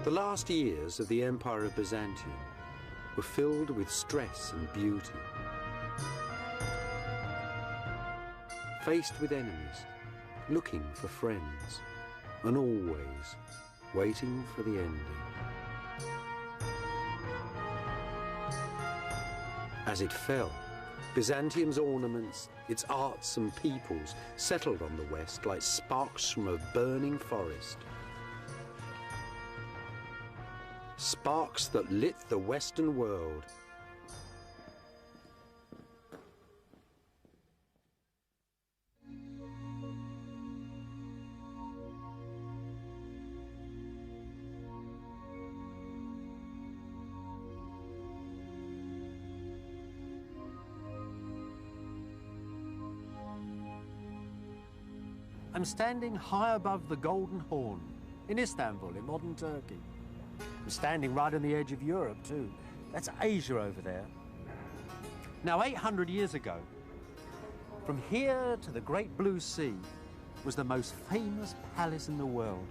The last years of the Empire of Byzantium were filled with stress and beauty. Faced with enemies, looking for friends, and always waiting for the ending. As it fell, Byzantium's ornaments, its arts and peoples settled on the West like sparks from a burning forest. Sparks that lit the Western world. I'm standing high above the Golden Horn in Istanbul, in modern Turkey. I'm standing right on the edge of Europe too. That's Asia over there. Now, 800 years ago, from here to the Great Blue Sea was the most famous palace in the world.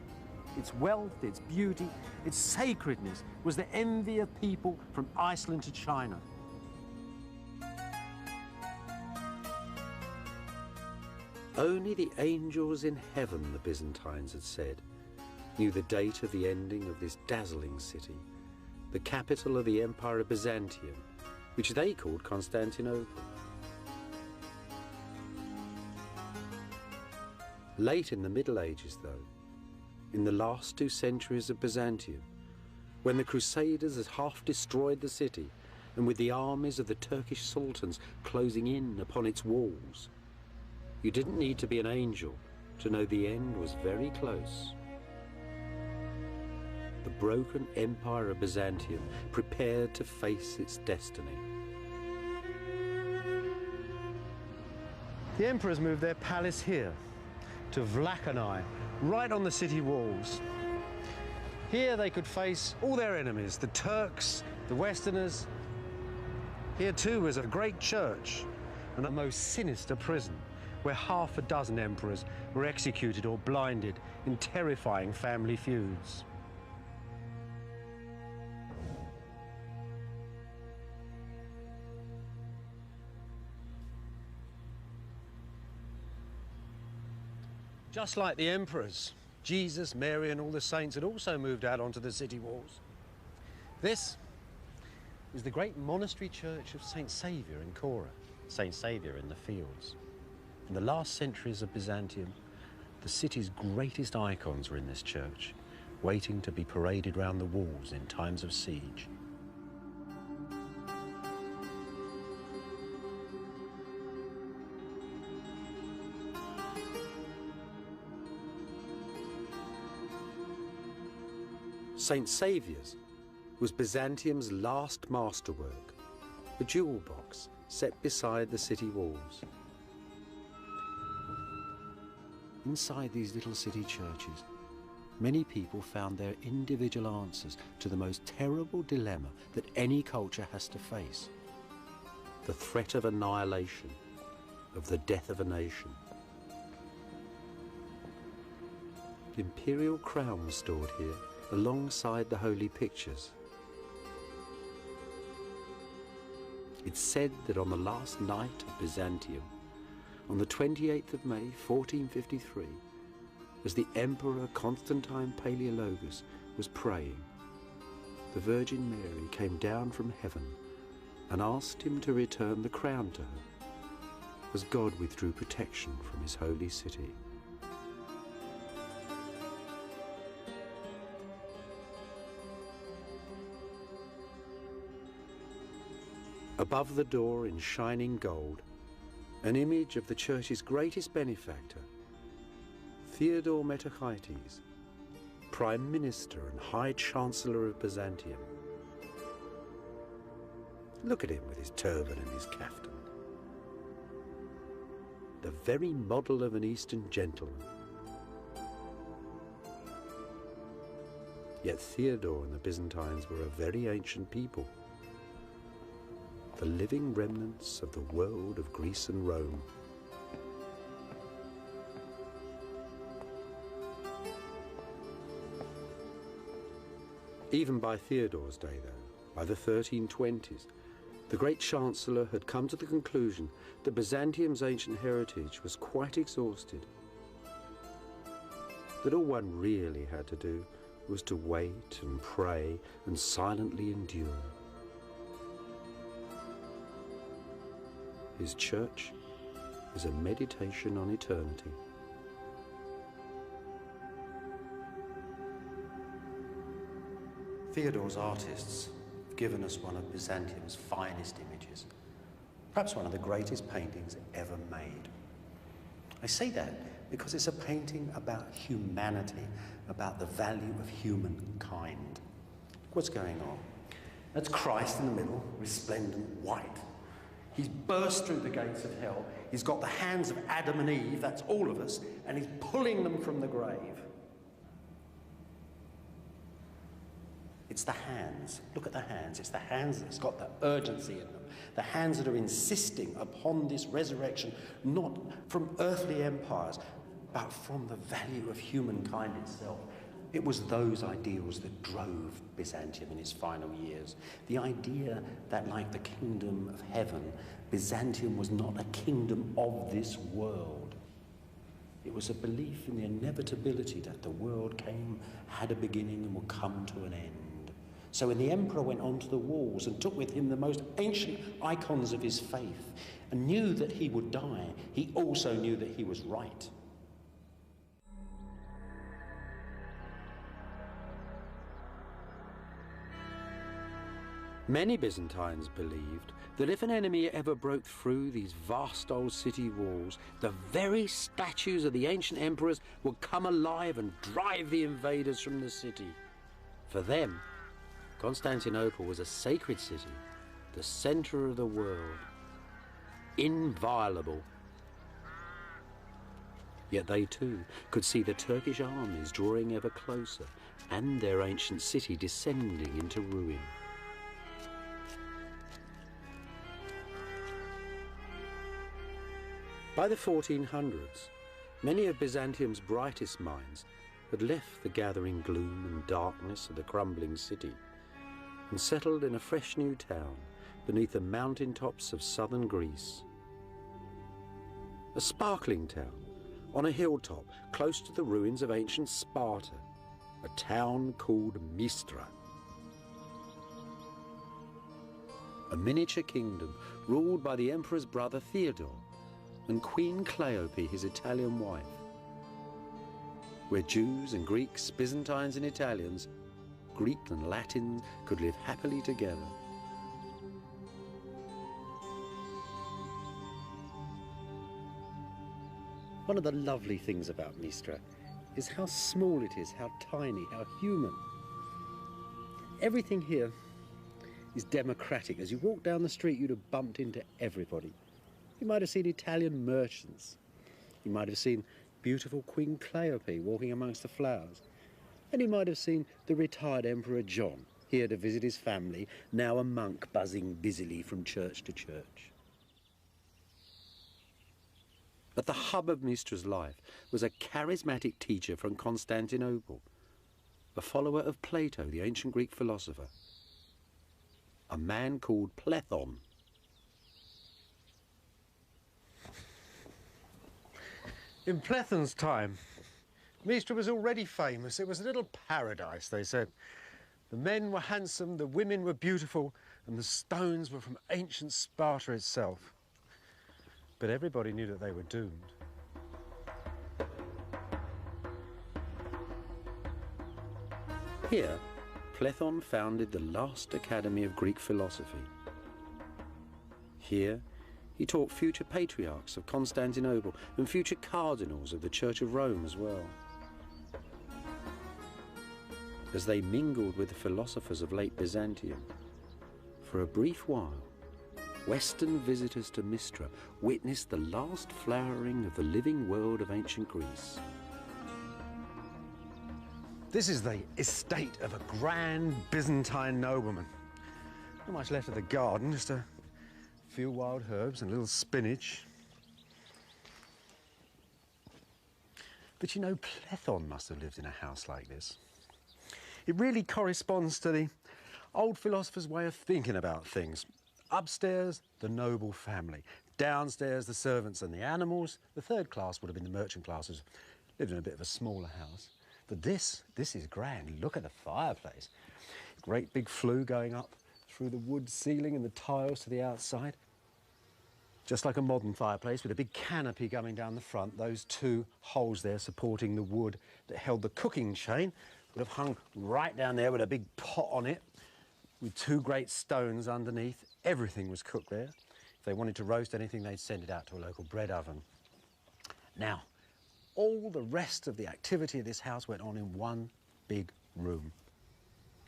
Its wealth, its beauty, its sacredness was the envy of people from Iceland to China. Only the angels in heaven, the Byzantines had said, knew the date of the ending of this dazzling city, the capital of the Empire of Byzantium, which they called Constantinople. Late in the Middle Ages, though, in the last 2 centuries of Byzantium, when the Crusaders had half destroyed the city, and with the armies of the Turkish sultans closing in upon its walls, you didn't need to be an angel to know the end was very close. The broken Empire of Byzantium prepared to face its destiny. The emperors moved their palace here, to Vlakanai, right on the city walls. Here they could face all their enemies, the Turks, the Westerners. Here too was a great church and a most sinister prison, where half a dozen emperors were executed or blinded in terrifying family feuds. Just like the emperors, Jesus, Mary, and all the saints had also moved out onto the city walls. This is the great monastery church of St. Saviour in Kora, St. Saviour in the fields. In the last centuries of Byzantium, the city's greatest icons were in this church, waiting to be paraded round the walls in times of siege. St. Saviour's was Byzantium's last masterwork, a jewel box set beside the city walls. Inside these little city churches, many people found their individual answers to the most terrible dilemma that any culture has to face: the threat of annihilation, of the death of a nation. The imperial crown was stored here, alongside the holy pictures. It's said that on the last night of Byzantium, on the 28th of May, 1453, as the Emperor Constantine Palaeologus was praying, the Virgin Mary came down from heaven and asked him to return the crown to her, as God withdrew protection from his holy city. Above the door in shining gold, an image of the church's greatest benefactor, Theodore Metachites, Prime Minister and High Chancellor of Byzantium. Look at him with his turban and his caftan. The very model of an Eastern gentleman. Yet Theodore and the Byzantines were a very ancient people, the living remnants of the world of Greece and Rome. Even by Theodore's day, though, by the 1320s, the great chancellor had come to the conclusion that Byzantium's ancient heritage was quite exhausted, that all one really had to do was to wait and pray and silently endure. His church is a meditation on eternity. Theodore's artists have given us one of Byzantium's finest images, perhaps one of the greatest paintings ever made. I say that because it's a painting about humanity, about the value of humankind. What's going on? That's Christ in the middle, resplendent white. He's burst through the gates of hell. He's got the hands of Adam and Eve, that's all of us, and he's pulling them from the grave. It's the hands. Look at the hands. It's the hands that's got the urgency in them. The hands that are insisting upon this resurrection, not from earthly empires, but from the value of humankind itself. It was those ideals that drove Byzantium in its final years. The idea that, like the kingdom of heaven, Byzantium was not a kingdom of this world. It was a belief in the inevitability that the world had a beginning and will come to an end. So when the emperor went onto the walls and took with him the most ancient icons of his faith and knew that he would die, he also knew that he was right. Many Byzantines believed that if an enemy ever broke through these vast old city walls, the very statues of the ancient emperors would come alive and drive the invaders from the city. For them, Constantinople was a sacred city, the center of the world, inviolable. Yet they too could see the Turkish armies drawing ever closer and their ancient city descending into ruin. By the 1400s, many of Byzantium's brightest minds had left the gathering gloom and darkness of the crumbling city and settled in a fresh new town beneath the mountain tops of southern Greece. A sparkling town on a hilltop close to the ruins of ancient Sparta, a town called Mistra. A miniature kingdom ruled by the emperor's brother Theodore and Queen Cleope, his Italian wife, where Jews and Greeks, Byzantines and Italians, Greek and Latins could live happily together. One of the lovely things about Mistra is how small it is, how tiny, how human. Everything here is democratic. As you walk down the street, you'd have bumped into everybody. You might have seen Italian merchants. You might have seen beautiful Queen Cleope walking amongst the flowers. And you might have seen the retired Emperor John, here to visit his family, now a monk buzzing busily from church to church. At the hub of Mistra's life was a charismatic teacher from Constantinople, a follower of Plato, the ancient Greek philosopher, a man called Plethon. In Plethon's time, Mistra was already famous. It was a little paradise, they said. The men were handsome, the women were beautiful, and the stones were from ancient Sparta itself. But everybody knew that they were doomed. Here, Plethon founded the last academy of Greek philosophy. Here, he taught future patriarchs of Constantinople and future cardinals of the Church of Rome as well. As they mingled with the philosophers of late Byzantium, for a brief while, Western visitors to Mistra witnessed the last flowering of the living world of ancient Greece. This is the estate of a grand Byzantine nobleman. Not much left of the garden, just a few wild herbs and a little spinach. But you know, Plethon must have lived in a house like this. It really corresponds to the old philosopher's way of thinking about things. Upstairs, the noble family. Downstairs, the servants and the animals. The third class would have been the merchant classes, lived in a bit of a smaller house. But this is grand. Look at the fireplace. Great big flue going up through the wood ceiling and the tiles to the outside. Just like a modern fireplace with a big canopy going down the front. Those two holes there supporting the wood that held the cooking chain would have hung right down there with a big pot on it with two great stones underneath. Everything was cooked there. If they wanted to roast anything, they'd send it out to a local bread oven. Now, all the rest of the activity of this house went on in one big room.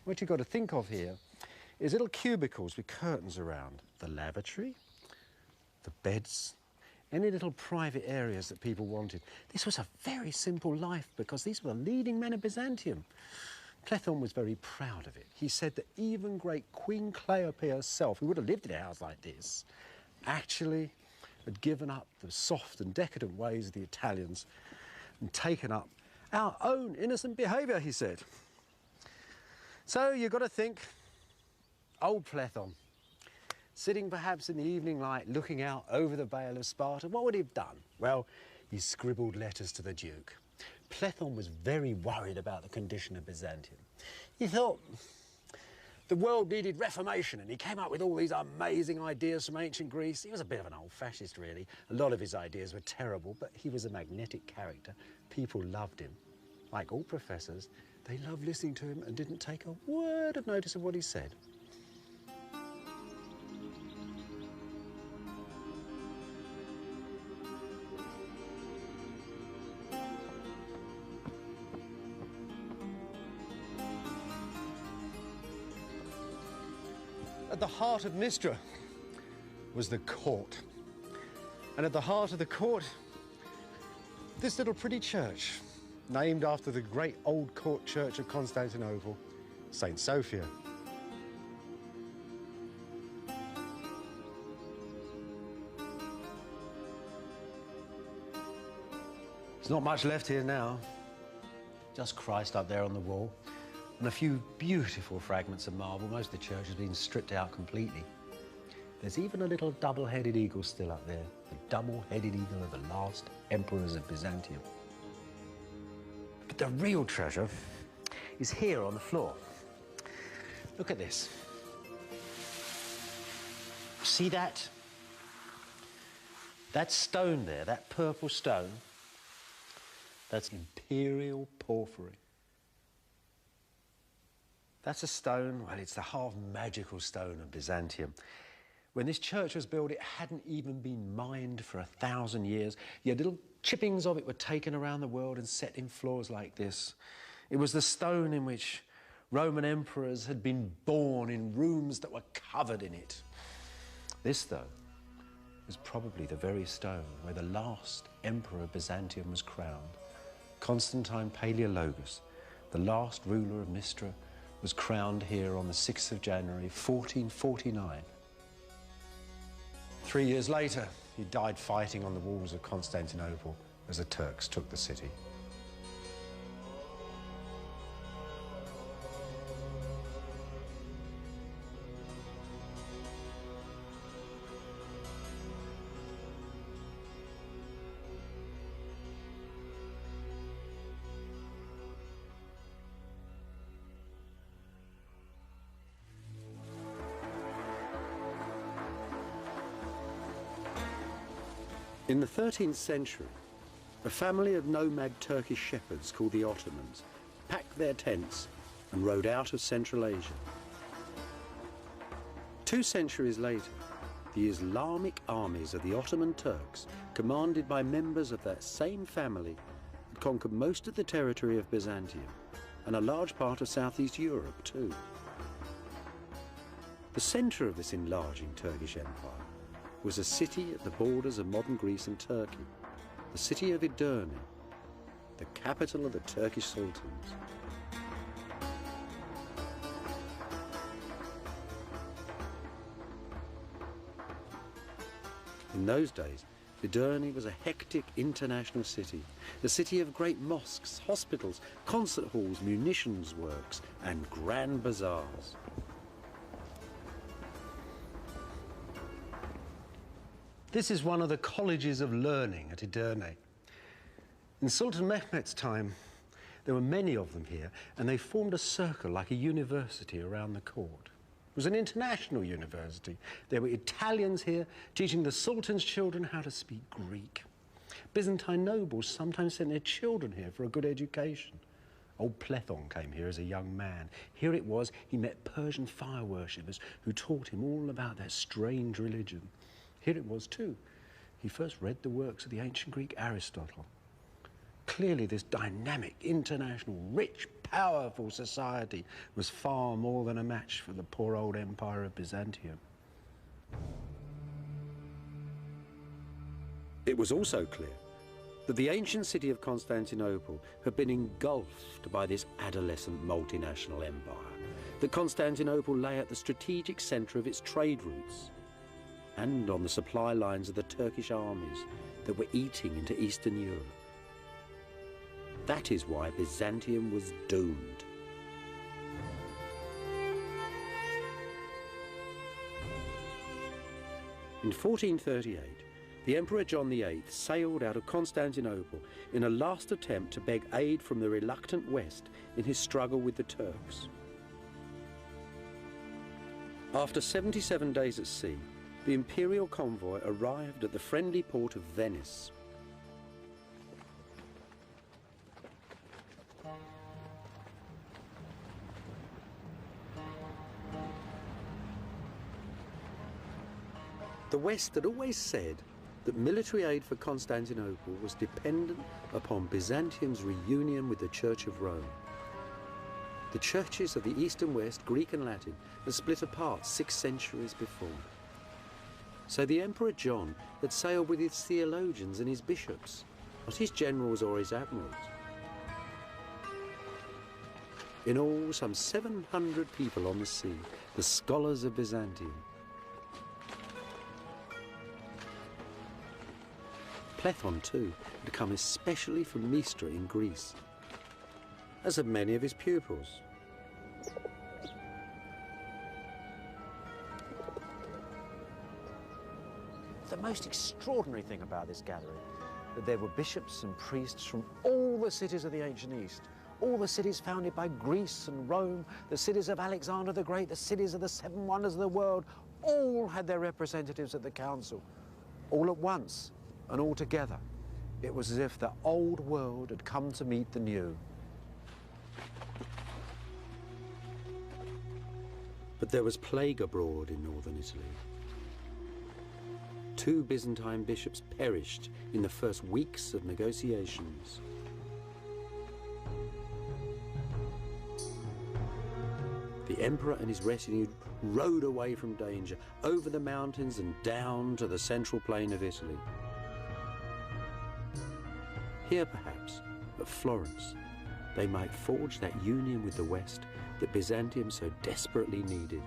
What you've got to think of here is little cubicles with curtains around. The lavatory, the beds, any little private areas that people wanted. This was a very simple life because these were the leading men of Byzantium. Plethon was very proud of it. He said that even great Queen Cleopatra herself, who would have lived in a house like this, actually had given up the soft and decadent ways of the Italians and taken up our own innocent behaviour, he said. So you've got to think, old Plethon, sitting perhaps in the evening light, looking out over the Vale of Sparta, what would he have done? Well, he scribbled letters to the Duke. Plethon was very worried about the condition of Byzantium. He thought the world needed reformation, and he came up with all these amazing ideas from ancient Greece. He was a bit of an old fascist, really. A lot of his ideas were terrible, but he was a magnetic character. People loved him. Like all professors, they loved listening to him and didn't take a word of notice of what he said. At the heart of Mystra was the court. And at the heart of the court, this little pretty church, named after the great old court church of Constantinople, St. Sophia. There's not much left here now. Just Christ up there on the wall. And a few beautiful fragments of marble. Most of the church has been stripped out completely. There's even a little double-headed eagle still up there, the double-headed eagle of the last emperors of Byzantium. But the real treasure is here on the floor. Look at this. See that? That stone there, that purple stone, that's imperial porphyry. That's a stone, well, it's the half-magical stone of Byzantium. When this church was built, it hadn't even been mined for 1,000 years. Yet little chippings of it were taken around the world and set in floors like this. It was the stone in which Roman emperors had been born in rooms that were covered in it. This, though, was probably the very stone where the last emperor of Byzantium was crowned. Constantine Palaeologus, the last ruler of Mystra, was crowned here on the 6th of January, 1449. 3 years later, he died fighting on the walls of Constantinople as the Turks took the city. In the 13th century, a family of nomad Turkish shepherds called the Ottomans packed their tents and rode out of Central Asia. 2 centuries later, the Islamic armies of the Ottoman Turks, commanded by members of that same family, had conquered most of the territory of Byzantium and a large part of Southeast Europe too. The centre of this enlarging Turkish empire was a city at the borders of modern Greece and Turkey, the city of Edirne, the capital of the Turkish sultans. In those days, Edirne was a hectic international city, a city of great mosques, hospitals, concert halls, munitions works, and grand bazaars. This is one of the colleges of learning at Edirne. In Sultan Mehmet's time, there were many of them here, and they formed a circle like a university around the court. It was an international university. There were Italians here teaching the Sultan's children how to speak Greek. Byzantine nobles sometimes sent their children here for a good education. Old Plethon came here as a young man. Here it was, he met Persian fire worshippers who taught him all about their strange religion. Here it was too. He first read the works of the ancient Greek Aristotle. Clearly this dynamic, international, rich, powerful society was far more than a match for the poor old empire of Byzantium. It was also clear that the ancient city of Constantinople had been engulfed by this adolescent multinational empire, that Constantinople lay at the strategic centre of its trade routes and on the supply lines of the Turkish armies that were eating into Eastern Europe. That is why Byzantium was doomed. In 1438, the Emperor John VIII sailed out of Constantinople in a last attempt to beg aid from the reluctant West in his struggle with the Turks. After 77 days at sea, the imperial convoy arrived at the friendly port of Venice. The West had always said that military aid for Constantinople was dependent upon Byzantium's reunion with the Church of Rome. The churches of the East and West, Greek and Latin, had split apart 6 centuries before. So the Emperor John had sailed with his theologians and his bishops, not his generals or his admirals. In all, some 700 people on the sea, the scholars of Byzantium. Plethon, too, had come especially from Mystra in Greece, as had many of his pupils. The most extraordinary thing about this gathering, that there were bishops and priests from all the cities of the ancient East, all the cities founded by Greece and Rome, the cities of Alexander the Great, the cities of the 7 wonders of the world, all had their representatives at the council, all at once and all together. It was as if the old world had come to meet the new. But there was plague abroad in northern Italy. 2 Byzantine bishops perished in the first weeks of negotiations. The emperor and his retinue rode away from danger, over the mountains and down to the central plain of Italy. Here, perhaps, at Florence, they might forge that union with the West that Byzantium so desperately needed.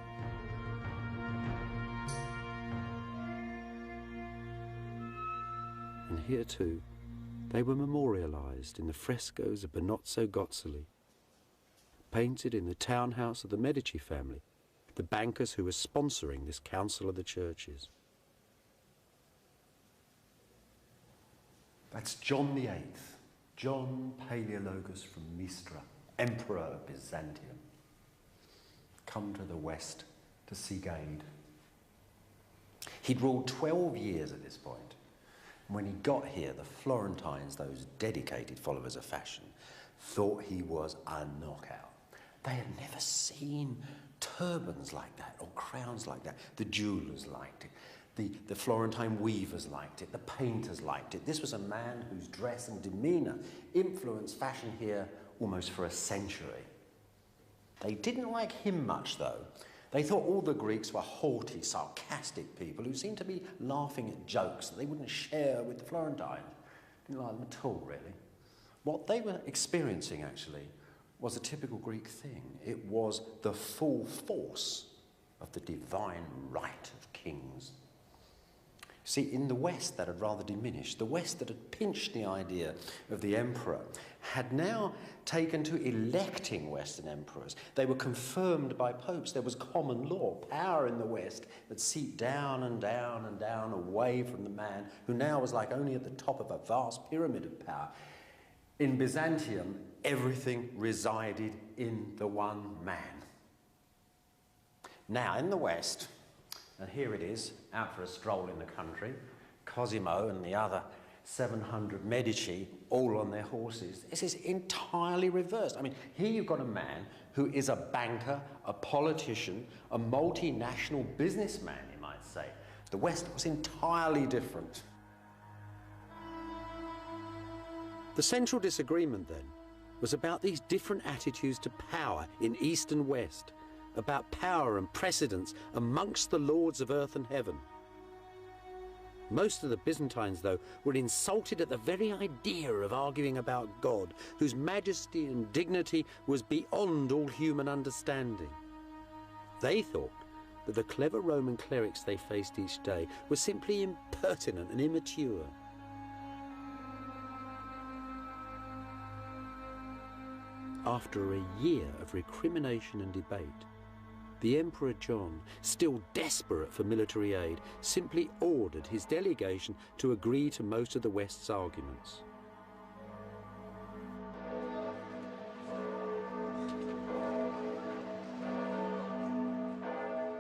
And here, too, they were memorialized in the frescoes of Benozzo Gozzoli, painted in the townhouse of the Medici family, the bankers who were sponsoring this Council of the Churches. That's John VIII, John Palaeologus from Mystra, Emperor of Byzantium, come to the West to seek aid. He'd ruled 12 years at this point. And when he got here, the Florentines, those dedicated followers of fashion, thought he was a knockout. They had never seen turbans like that or crowns like that. The jewellers liked it. The Florentine weavers liked it. The painters liked it. This was a man whose dress and demeanour influenced fashion here almost for a century. They didn't like him much, though. They thought all the Greeks were haughty, sarcastic people who seemed to be laughing at jokes that they wouldn't share with the Florentines. Didn't like them at all, really. What they were experiencing, actually, was a typical Greek thing. It was the full force of the divine right of kings. See, in the West that had rather diminished. The West that had pinched the idea of the emperor had now taken to electing Western emperors. They were confirmed by popes. There was common law, power in the West that seeped down and down and down away from the man who now was like only at the top of a vast pyramid of power. In Byzantium, everything resided in the one man. Now, in the West, and here it is, out for a stroll in the country, Cosimo and the other 700 Medici, all on their horses. This is entirely reversed. I mean, here you've got a man who is a banker, a politician, a multinational businessman, you might say. The West was entirely different. The central disagreement, then, was about these different attitudes to power in East and West, about power and precedence amongst the lords of earth and heaven. Most of the Byzantines, though, were insulted at the very idea of arguing about God, whose majesty and dignity was beyond all human understanding. They thought that the clever Roman clerics they faced each day were simply impertinent and immature. After a year of recrimination and debate, the Emperor John, still desperate for military aid, simply ordered his delegation to agree to most of the West's arguments.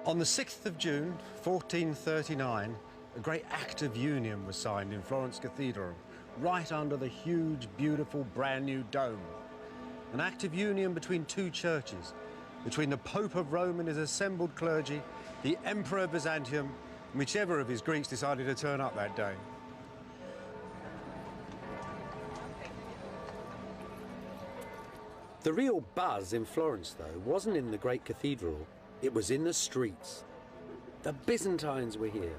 On the 6th of June, 1439, a great Act of Union was signed in Florence Cathedral, right under the huge, beautiful, brand new dome. An Act of Union between two churches, between the Pope of Rome and his assembled clergy, the Emperor of Byzantium, and whichever of his Greeks decided to turn up that day. The real buzz in Florence, though, wasn't in the great cathedral, it was in the streets. The Byzantines were here.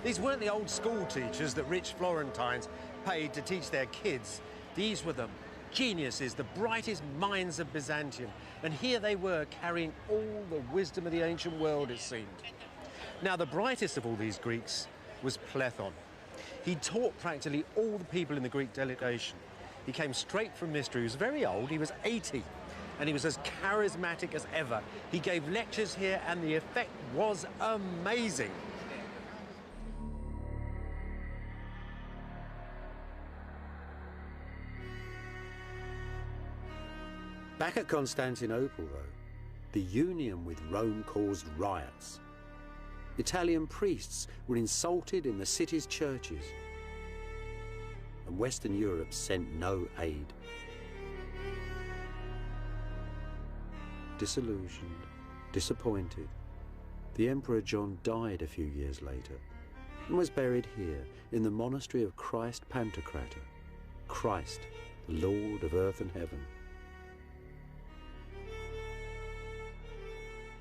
These weren't the old school teachers that rich Florentines paid to teach their kids. These were the geniuses, the brightest minds of Byzantium. And here they were, carrying all the wisdom of the ancient world, it seemed. Now, the brightest of all these Greeks was Plethon. He taught practically all the people in the Greek delegation. He came straight from Mystery. He was very old, he was 80, and he was as charismatic as ever. He gave lectures here, and the effect was amazing. Back at Constantinople, though, the union with Rome caused riots. Italian priests were insulted in the city's churches, and Western Europe sent no aid. Disillusioned, disappointed, the Emperor John died a few years later and was buried here in the monastery of Christ Pantocrator, Christ, the Lord of earth and heaven.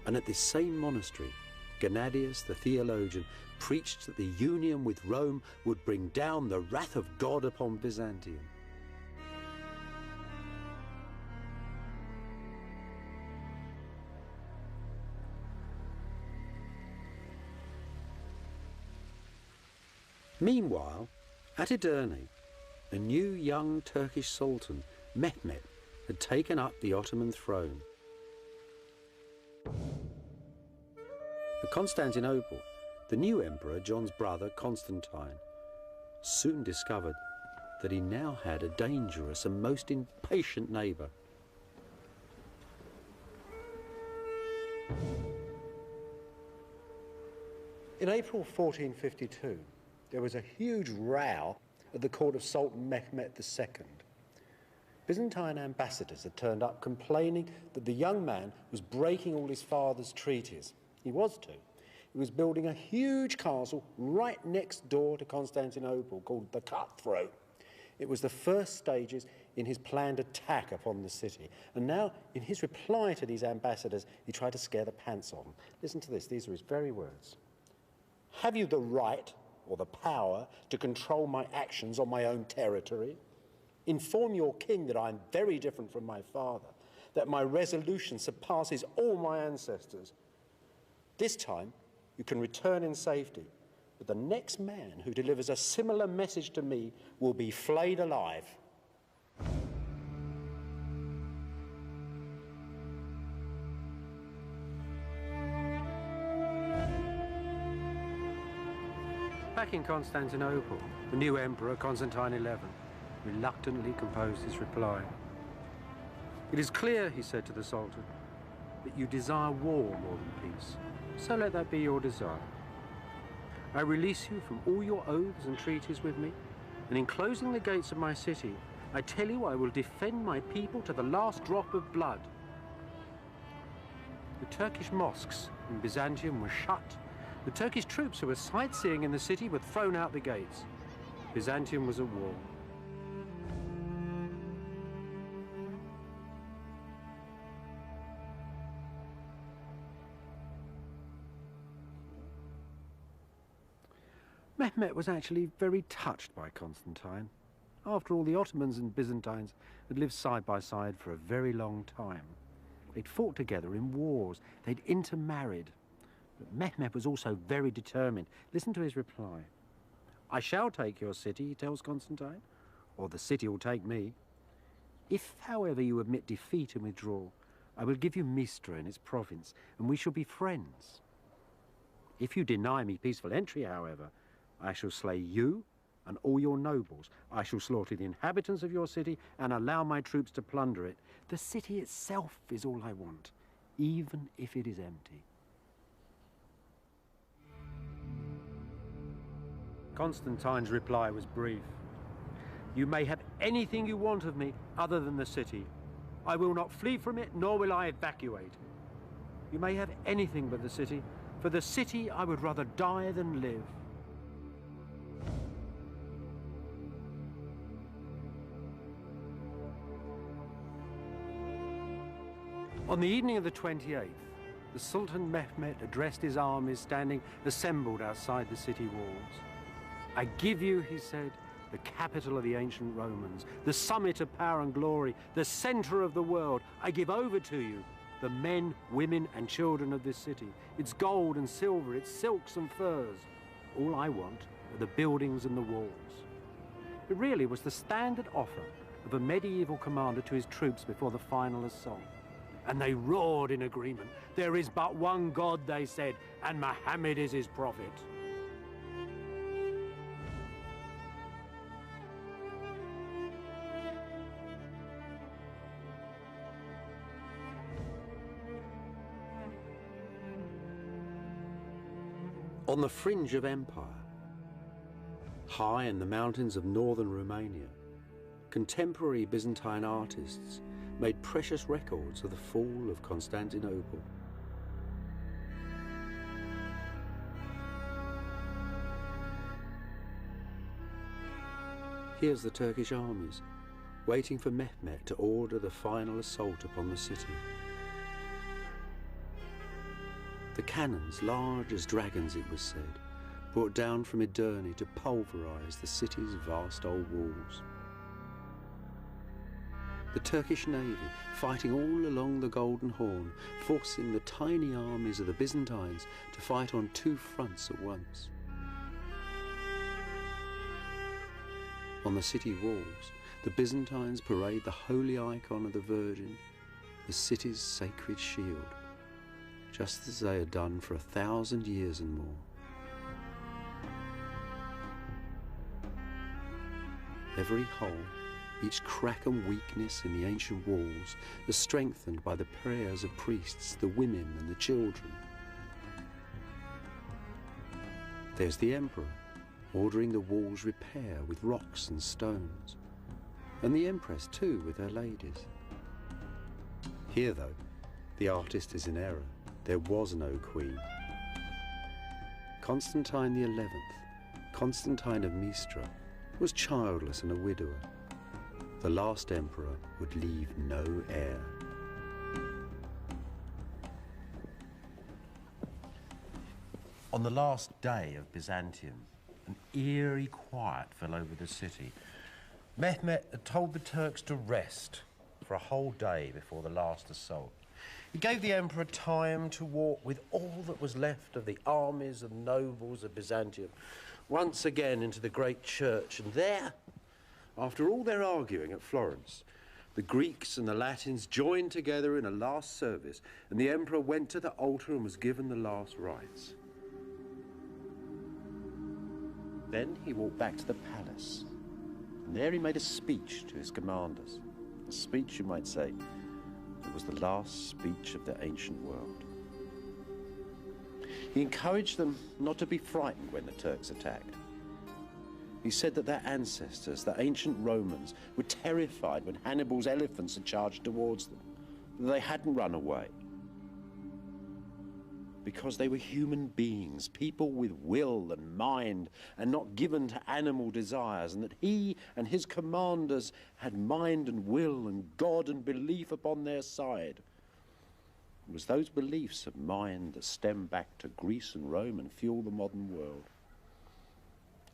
And at this same monastery, Gennadius the theologian preached that the union with Rome would bring down the wrath of God upon Byzantium. Meanwhile, at Edirne, a new young Turkish sultan, Mehmet, had taken up the Ottoman throne. At Constantinople, the new emperor, John's brother, Constantine, soon discovered that he now had a dangerous and most impatient neighbour. In April 1452, there was a huge row at the court of Sultan Mehmet II. Byzantine ambassadors had turned up complaining that the young man was breaking all his father's treaties. He was too. He was building a huge castle right next door to Constantinople called the Cutthroat. It was the first stages in his planned attack upon the city. And now, in his reply to these ambassadors, he tried to scare the pants off them. Listen to this, these are his very words. "Have you the right or the power to control my actions on my own territory? Inform your king that I am very different from my father, that my resolution surpasses all my ancestors. This time, You can return in safety, but the next man who delivers a similar message to me will be flayed alive. Back in Constantinople, the new emperor, Constantine XI, reluctantly composed his reply. "It is clear," he said to the Sultan, "that you desire war more than peace, so let that be your desire. I release you from all your oaths and treaties with me, and in closing the gates of my city, I tell you I will defend my people to the last drop of blood." The Turkish mosques in Byzantium were shut. The Turkish troops who were sightseeing in the city were thrown out the gates. Byzantium was at war. Mehmet was actually very touched by Constantine. After all, the Ottomans and Byzantines had lived side by side for a very long time. They'd fought together in wars. They'd intermarried. But Mehmet was also very determined. Listen to his reply. "I shall take your city," he tells Constantine, "or the city will take me. If, however, you admit defeat and withdraw, I will give you Mistra and its province, and we shall be friends. If you deny me peaceful entry, however, I shall slay you and all your nobles. I shall slaughter the inhabitants of your city and allow my troops to plunder it. The city itself is all I want, even if it is empty." Constantine's reply was brief. "You may have anything you want of me other than the city. I will not flee from it, nor will I evacuate. You may have anything but the city. For the city I would rather die than live." On the evening of the 28th, the Sultan Mehmet addressed his armies standing assembled outside the city walls. "I give you," he said, "the capital of the ancient Romans, the summit of power and glory, the center of the world. I give over to you the men, women, and children of this city, its gold and silver, its silks and furs. All I want are the buildings and the walls." It really was the standard offer of a medieval commander to his troops before the final assault. And they roared in agreement. "There is but one God," they said, "and Muhammad is his prophet." On the fringe of empire, high in the mountains of northern Romania, contemporary Byzantine artists made precious records of the fall of Constantinople. Here's the Turkish armies, waiting for Mehmet to order the final assault upon the city. The cannons, large as dragons it was said, brought down from Edirne to pulverize the city's vast old walls. The Turkish navy, fighting all along the Golden Horn, forcing the tiny armies of the Byzantines to fight on two fronts at once. On the city walls, the Byzantines parade the holy icon of the Virgin, the city's sacred shield, just as they had done for 1,000 years and more. Every hole, each crack and weakness in the ancient walls are strengthened by the prayers of priests, the women and the children. There's the emperor, ordering the walls repair with rocks and stones, and the empress too with her ladies. Here, though, the artist is in error. There was no queen. Constantine XI, Constantine of Mistra, was childless and a widower. The last emperor would leave no heir. On the last day of Byzantium, an eerie quiet fell over the city. Mehmet had told the Turks to rest for a whole day before the last assault. He gave the emperor time to walk with all that was left of the armies and nobles of Byzantium once again into the great church. And there, after all their arguing at Florence, the Greeks and the Latins joined together in a last service, and the emperor went to the altar and was given the last rites. Then he walked back to the palace, and there he made a speech to his commanders. A speech, you might say, that was the last speech of the ancient world. He encouraged them not to be frightened when the Turks attacked. He said that their ancestors, the ancient Romans, were terrified when Hannibal's elephants had charged towards them, that they hadn't run away. Because they were human beings, people with will and mind, and not given to animal desires, and that he and his commanders had mind and will and God and belief upon their side. It was those beliefs of mind that stem back to Greece and Rome and fuel the modern world.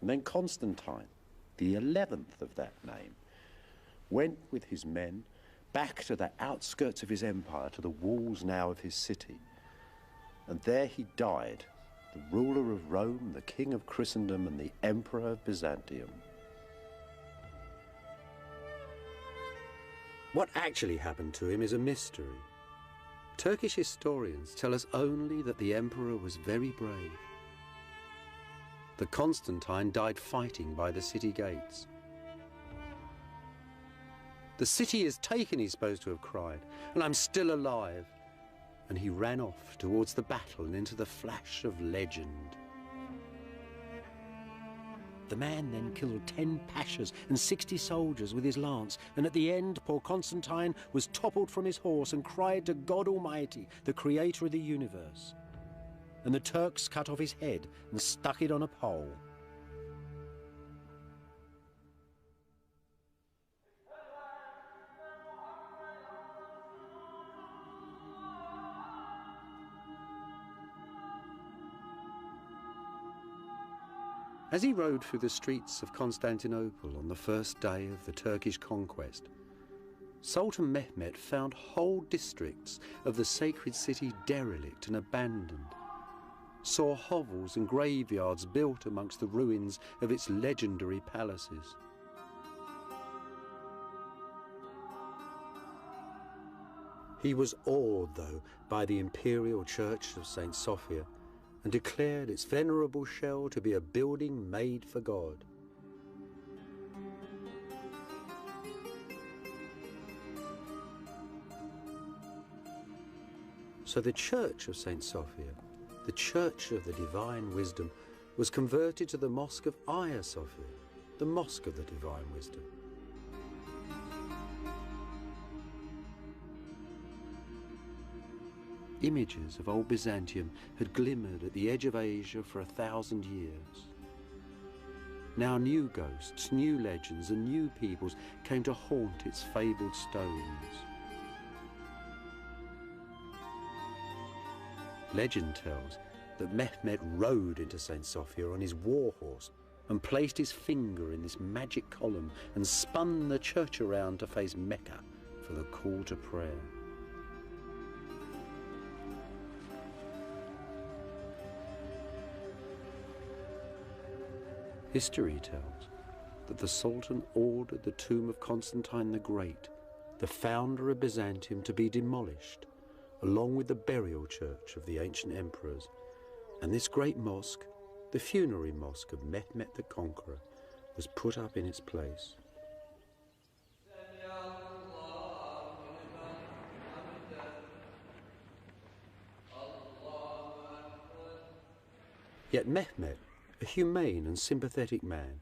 And then Constantine, the 11th of that name, went with his men back to the outskirts of his empire, to the walls now of his city. And there he died, the ruler of Rome, the king of Christendom, and the emperor of Byzantium. What actually happened to him is a mystery. Turkish historians tell us only that the emperor was very brave. That Constantine died fighting by the city gates. "The city is taken," he's supposed to have cried, "and I'm still alive." And he ran off towards the battle and into the flash of legend. The man then killed 10 pashas and 60 soldiers with his lance, and at the end poor Constantine was toppled from his horse and cried to God Almighty, the creator of the universe. And the Turks cut off his head and stuck it on a pole. As he rode through the streets of Constantinople on the first day of the Turkish conquest, Sultan Mehmet found whole districts of the sacred city derelict and abandoned, saw hovels and graveyards built amongst the ruins of its legendary palaces. He was awed, though, by the imperial church of St. Sophia, and declared its venerable shell to be a building made for God. So the church of St. Sophia, the church of the divine wisdom, was converted to the mosque of Hagia Sophia, the mosque of the divine wisdom. Images of old Byzantium had glimmered at the edge of Asia for 1,000 years. Now new ghosts, new legends and new peoples came to haunt its fabled stones. Legend tells that Mehmet rode into St. Sophia on his war horse and placed his finger in this magic column and spun the church around to face Mecca for the call to prayer. History tells that the Sultan ordered the tomb of Constantine the Great, the founder of Byzantium, to be demolished, along with the burial church of the ancient emperors, and this great mosque, the funerary mosque of Mehmet the Conqueror, was put up in its place. Yet Mehmet, a humane and sympathetic man,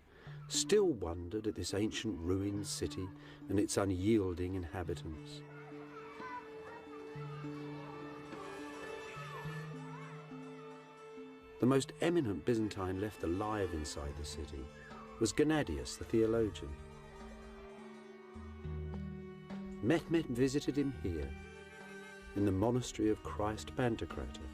still wondered at this ancient ruined city and its unyielding inhabitants. The most eminent Byzantine left alive inside the city was Gennadius the theologian. Mehmet visited him here, in the monastery of Christ Pantocrator.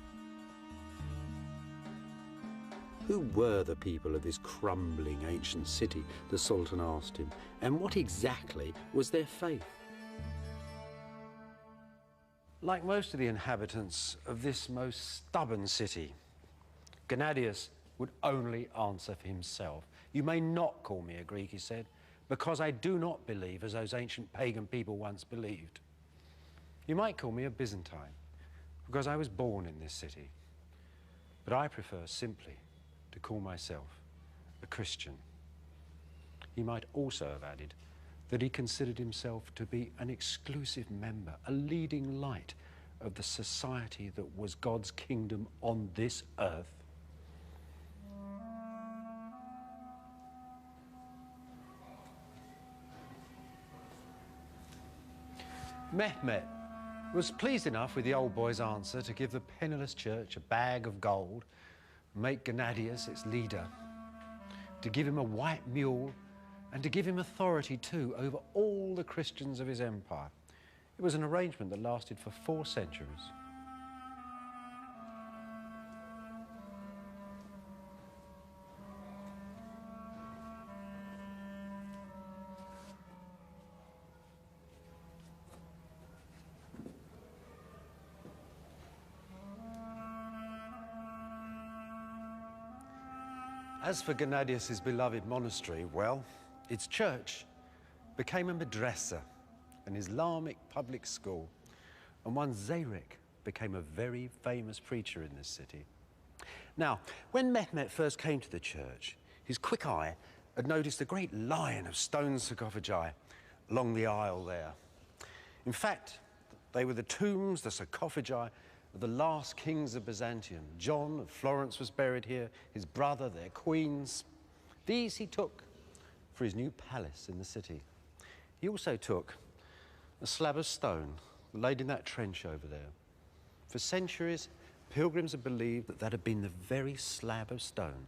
Who were the people of this crumbling ancient city, the Sultan asked him, and what exactly was their faith? Like most of the inhabitants of this most stubborn city, Gennadius would only answer for himself. "You may not call me a Greek," he said, "because I do not believe as those ancient pagan people once believed. You might call me a Byzantine, because I was born in this city. But I prefer simply to call myself a Christian." He might also have added that he considered himself to be an exclusive member, a leading light of the society that was God's kingdom on this earth. Mehmet was pleased enough with the old boy's answer to give the penniless church a bag of gold, make Gennadius its leader, to give him a white mule, and to give him authority too over all the Christians of his empire. It was an arrangement that lasted for 4 centuries. As for Gennadius' beloved monastery, well, its church became a madrasa, an Islamic public school, and one Zayrik became a very famous preacher in this city. Now, when Mehmet first came to the church, his quick eye had noticed a great line of stone sarcophagi along the aisle there. In fact, they were the tombs, the sarcophagi, of the last kings of Byzantium. John of Florence was buried here, his brother, their queens. These he took for his new palace in the city. He also took a slab of stone laid in that trench over there. For centuries, pilgrims had believed that that had been the very slab of stone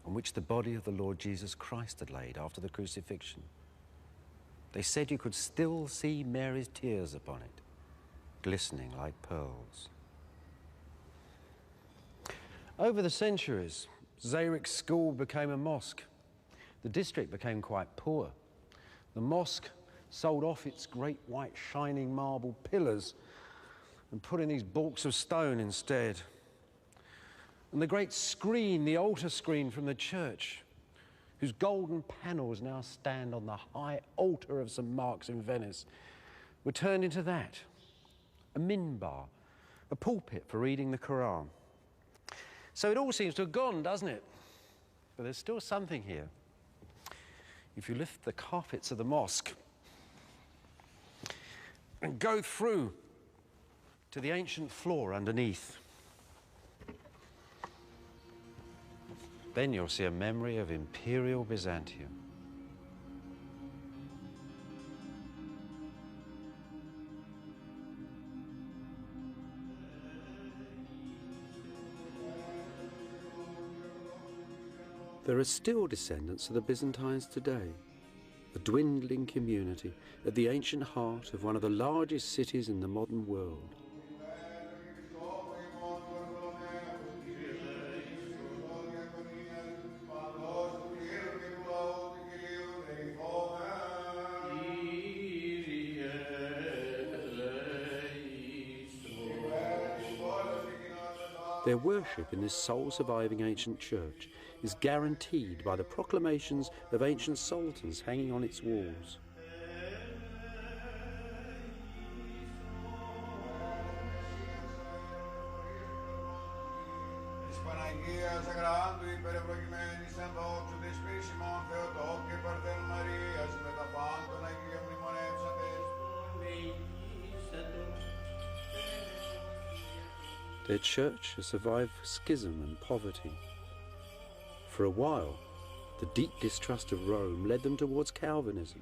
on which the body of the Lord Jesus Christ had laid after the crucifixion. They said you could still see Mary's tears upon it, glistening like pearls. Over the centuries, Zayrik's school became a mosque. The district became quite poor. The mosque sold off its great white shining marble pillars and put in these baulks of stone instead. And the great screen, the altar screen from the church, whose golden panels now stand on the high altar of St. Mark's in Venice, were turned into that, a minbar, a pulpit for reading the Quran. So it all seems to have gone, doesn't it? But there's still something here. If you lift the carpets of the mosque and go through to the ancient floor underneath, then you'll see a memory of imperial Byzantium. There are still descendants of the Byzantines today, a dwindling community at the ancient heart of one of the largest cities in the modern world. Their worship in this sole-surviving ancient church is guaranteed by the proclamations of ancient sultans hanging on its walls. Their church has survived schism and poverty. For a while, the deep distrust of Rome led them towards Calvinism.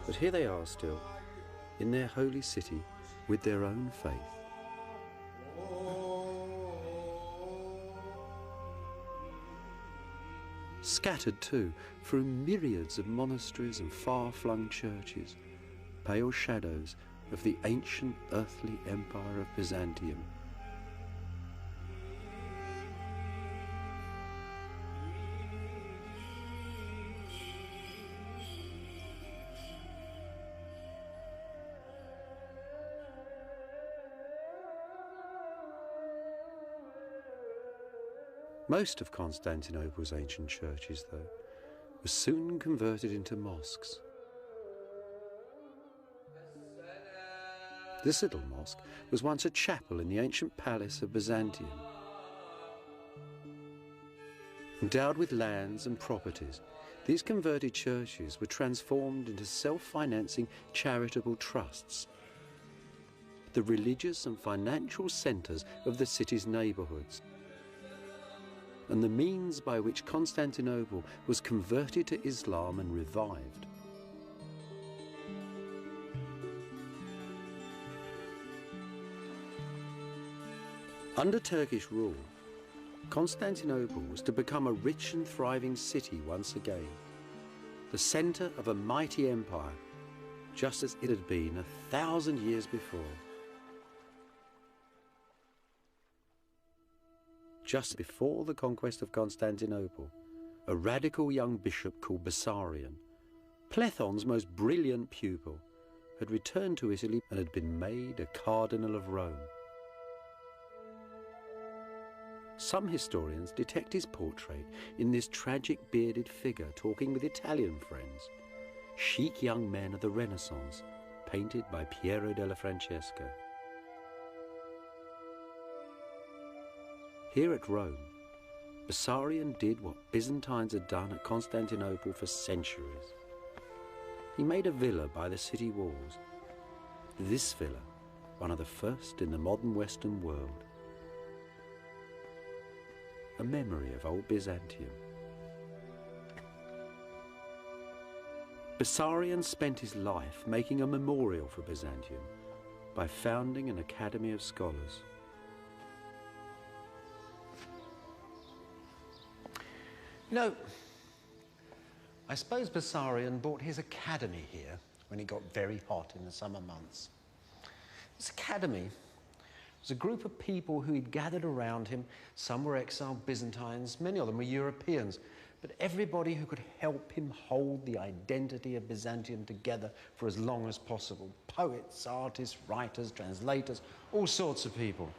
But here they are still, in their holy city, with their own faith. Scattered too, through myriads of monasteries and far-flung churches, pale shadows of the ancient earthly empire of Byzantium. Most of Constantinople's ancient churches, though, were soon converted into mosques. This little mosque was once a chapel in the ancient palace of Byzantium. Endowed with lands and properties, these converted churches were transformed into self-financing charitable trusts, the religious and financial centres of the city's neighbourhoods, and the means by which Constantinople was converted to Islam and revived. Under Turkish rule, Constantinople was to become a rich and thriving city once again, the centre of a mighty empire, just as it had been 1,000 years before. Just before the conquest of Constantinople, a radical young bishop called Bessarion, Plethon's most brilliant pupil, had returned to Italy and had been made a cardinal of Rome. Some historians detect his portrait in this tragic bearded figure talking with Italian friends, chic young men of the Renaissance, painted by Piero della Francesca. Here at Rome, Bessarion did what Byzantines had done at Constantinople for centuries. He made a villa by the city walls. This villa, one of the first in the modern Western world. A memory of old Byzantium. Bessarion spent his life making a memorial for Byzantium by founding an academy of scholars. You know, I suppose Bessarion bought his academy here when it got very hot in the summer months. This academy was a group of people who he'd gathered around him. Some were exiled Byzantines, many of them were Europeans, but everybody who could help him hold the identity of Byzantium together for as long as possible. Poets, artists, writers, translators, all sorts of people.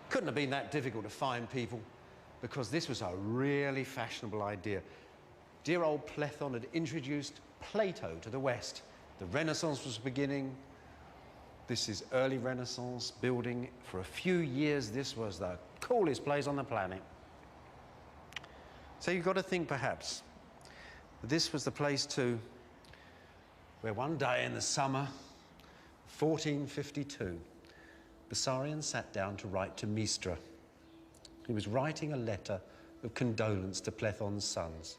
Couldn't have been that difficult to find people, because this was a really fashionable idea. Dear old Plethon had introduced Plato to the West. The Renaissance was beginning. This is early Renaissance building. For a few years, this was the coolest place on the planet. So you've got to think, perhaps, this was the place too, where one day in the summer, 1452, Bessarion sat down to write to Mistra. He was writing a letter of condolence to Plethon's sons.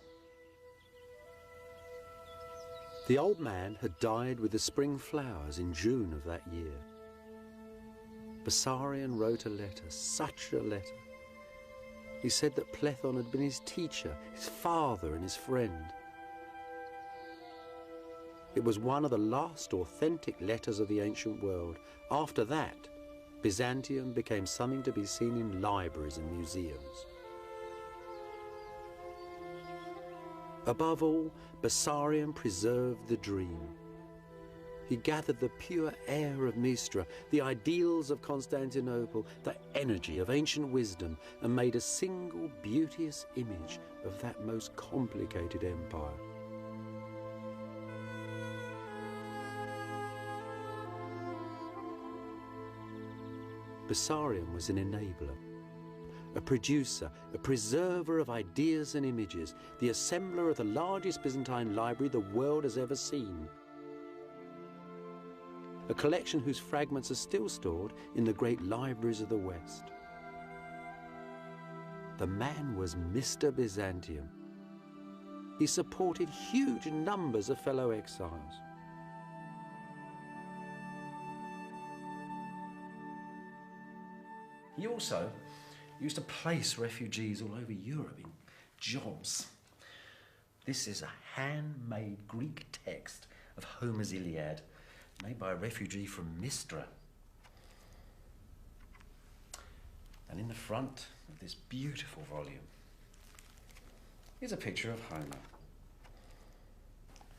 The old man had died with the spring flowers in June of that year. Bessarion wrote a letter, such a letter. He said that Plethon had been his teacher, his father and his friend. It was one of the last authentic letters of the ancient world. After that, Byzantium became something to be seen in libraries and museums. Above all, Bessarion preserved the dream. He gathered the pure air of Mistra, the ideals of Constantinople, the energy of ancient wisdom, and made a single beauteous image of that most complicated empire. Bessarion was an enabler, a producer, a preserver of ideas and images, the assembler of the largest Byzantine library the world has ever seen. A collection whose fragments are still stored in the great libraries of the West. The man was Mr. Byzantium. He supported huge numbers of fellow exiles. He also used to place refugees all over Europe in jobs. This is a handmade Greek text of Homer's Iliad, made by a refugee from Mistra. And in the front of this beautiful volume is a picture of Homer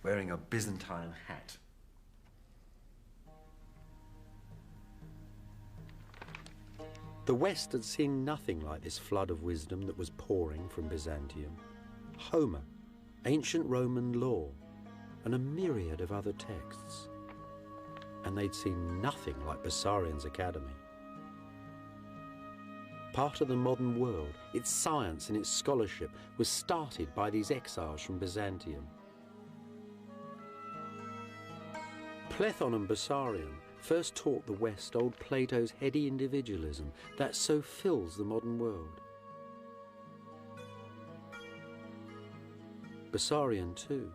wearing a Byzantine hat. The West had seen nothing like this flood of wisdom that was pouring from Byzantium. Homer, ancient Roman law, and a myriad of other texts. And they'd seen nothing like Bessarions' academy. Part of the modern world, its science and its scholarship, was started by these exiles from Byzantium. Plethon and Bessarion first taught the West old Plato's heady individualism that so fills the modern world. Bessarion, too,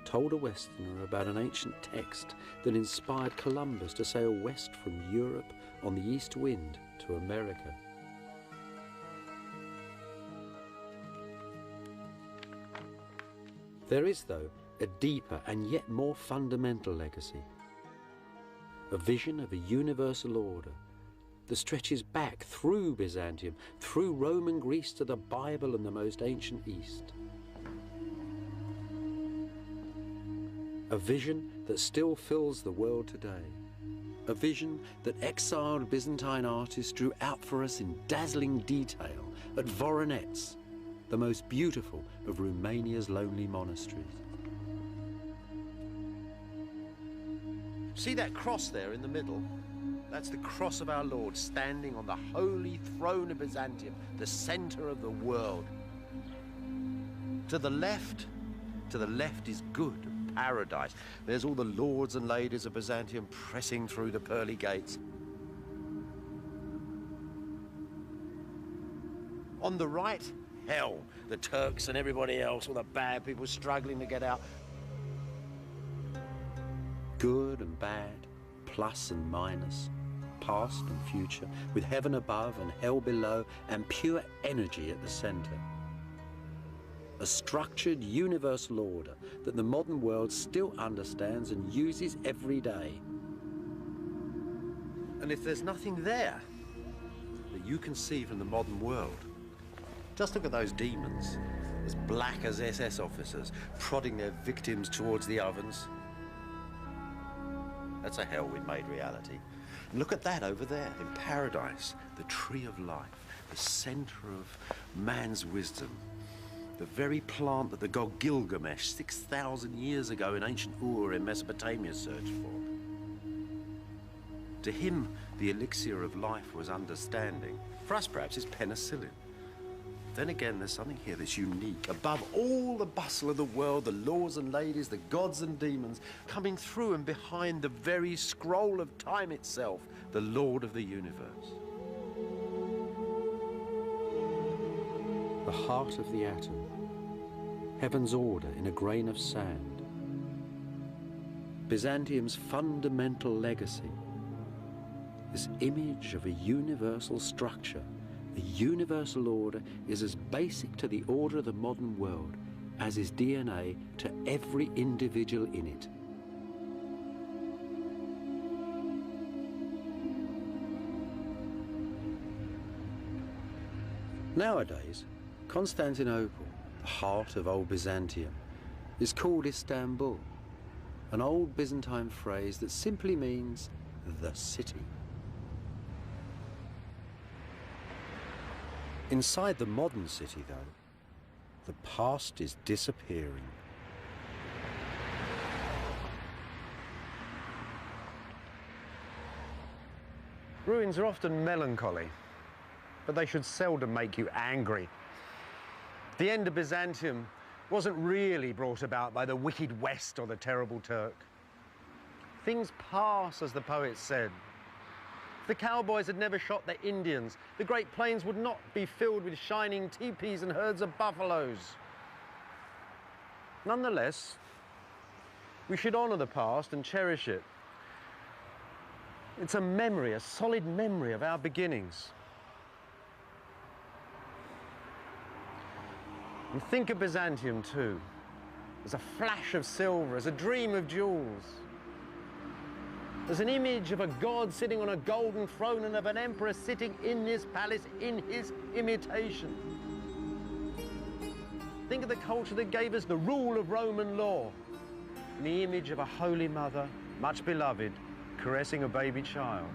told a Westerner about an ancient text that inspired Columbus to sail west from Europe on the east wind to America. There is, though, a deeper and yet more fundamental legacy. A vision of a universal order that stretches back through Byzantium, through Roman Greece to the Bible and the most ancient East. A vision that still fills the world today. A vision that exiled Byzantine artists drew out for us in dazzling detail at Voronezh, the most beautiful of Romania's lonely monasteries. See that cross there in the middle? That's the cross of our Lord standing on the holy throne of Byzantium, the center of the world. To the left is good, paradise. There's all the lords and ladies of Byzantium pressing through the pearly gates. On the right, hell, the Turks and everybody else, all the bad people struggling to get out. Good and bad, plus and minus, past and future, with heaven above and hell below, and pure energy at the center. A structured universal order that the modern world still understands and uses every day. And if there's nothing there that you can see from the modern world, just look at those demons, as black as SS officers, prodding their victims towards the ovens. That's a hell we've made reality. And look at that over there, in paradise, the tree of life, the center of man's wisdom, the very plant that the god Gilgamesh 6,000 years ago in ancient Ur in Mesopotamia searched for. To him, the elixir of life was understanding. For us, perhaps, it's penicillin. Then again, there's something here that's unique. Above all the bustle of the world, the lords and ladies, the gods and demons, coming through and behind the very scroll of time itself, the Lord of the universe. The heart of the atom, heaven's order in a grain of sand. Byzantium's fundamental legacy, this image of a universal structure. A universal order is as basic to the order of the modern world as is DNA to every individual in it. Nowadays, Constantinople, the heart of old Byzantium, is called Istanbul, an old Byzantine phrase that simply means the city. Inside the modern city, though, the past is disappearing. Ruins are often melancholy, but they should seldom make you angry. The end of Byzantium wasn't really brought about by the wicked West or the terrible Turk. Things pass, as the poet said. If the cowboys had never shot the Indians, the Great Plains would not be filled with shining teepees and herds of buffaloes. Nonetheless, we should honor the past and cherish it. It's a memory, a solid memory of our beginnings. And think of Byzantium too, as a flash of silver, as a dream of jewels. There's an image of a god sitting on a golden throne and of an emperor sitting in this palace in his imitation. Think of the culture that gave us the rule of Roman law, and the image of a holy mother, much beloved, caressing a baby child.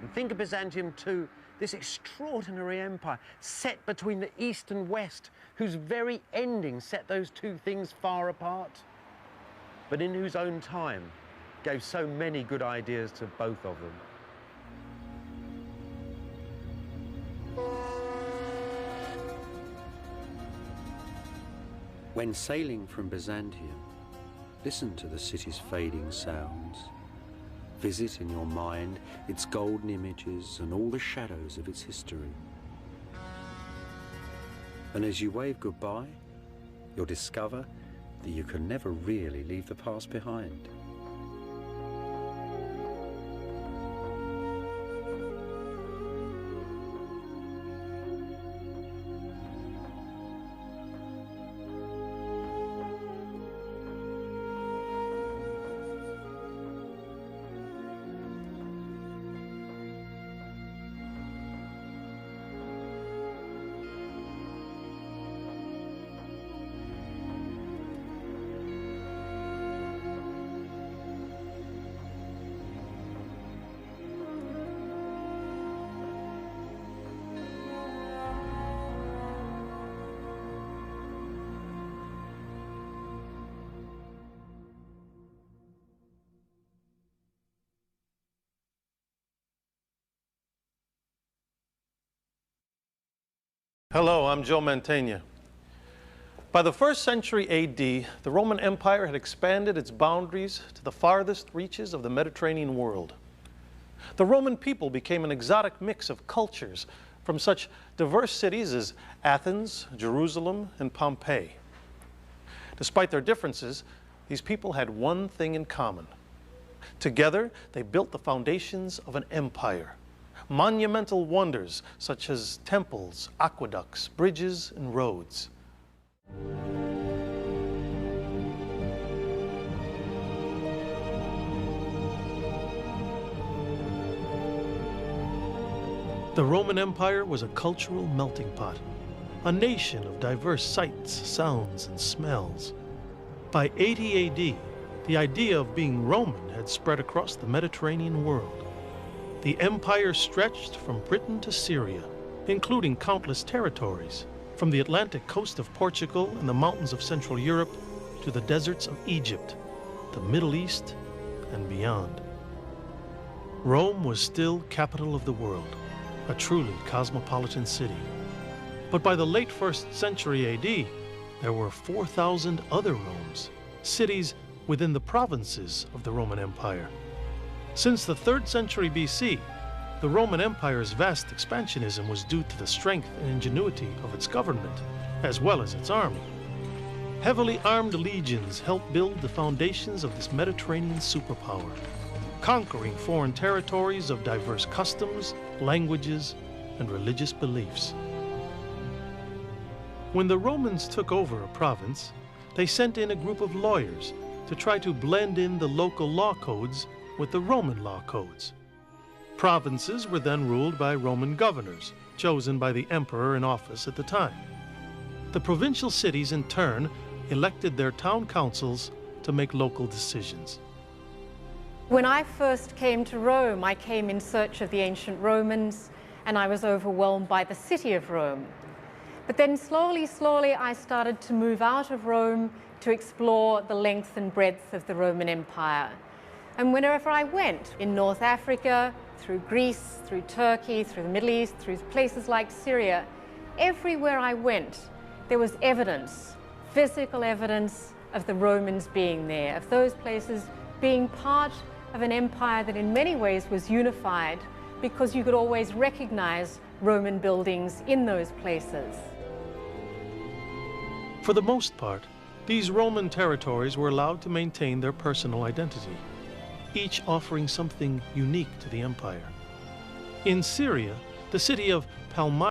And think of Byzantium too, this extraordinary empire set between the East and West, whose very ending set those two things far apart, but in whose own time gave so many good ideas to both of them. When sailing from Byzantium, listen to the city's fading sounds. Visit in your mind its golden images and all the shadows of its history. And as you wave goodbye, you'll discover that you can never really leave the past behind. Hello, I'm Joe Mantegna. By the 1st century AD, the Roman Empire had expanded its boundaries to the farthest reaches of the Mediterranean world. The Roman people became an exotic mix of cultures from such diverse cities as Athens, Jerusalem, and Pompeii. Despite their differences, these people had one thing in common. Together, they built the foundations of an empire. Monumental wonders such as temples, aqueducts, bridges, and roads. The Roman Empire was a cultural melting pot, a nation of diverse sights, sounds, and smells. By 80 AD, the idea of being Roman had spread across the Mediterranean world. The empire stretched from Britain to Syria, including countless territories, from the Atlantic coast of Portugal and the mountains of Central Europe to the deserts of Egypt, the Middle East, and beyond. Rome was still capital of the world, a truly cosmopolitan city. But by the late 1st century AD, there were 4,000 other Romes, cities within the provinces of the Roman Empire. Since the 3rd century BC, the Roman Empire's vast expansionism was due to the strength and ingenuity of its government, as well as its army. Heavily armed legions helped build the foundations of this Mediterranean superpower, conquering foreign territories of diverse customs, languages, and religious beliefs. When the Romans took over a province, they sent in a group of lawyers to try to blend in the local law codes with the Roman law codes. Provinces were then ruled by Roman governors, chosen by the emperor in office at the time. The provincial cities, in turn, elected their town councils to make local decisions. When I first came to Rome, I came in search of the ancient Romans, and I was overwhelmed by the city of Rome. But then slowly, I started to move out of Rome to explore the length and breadth of the Roman Empire. And wherever I went, in North Africa, through Greece, through Turkey, through the Middle East, through places like Syria, everywhere I went, there was evidence, physical evidence of the Romans being there, of those places being part of an empire that in many ways was unified, because you could always recognize Roman buildings in those places. For the most part, these Roman territories were allowed to maintain their personal identity, each offering something unique to the empire. In Syria, the city of Palmyra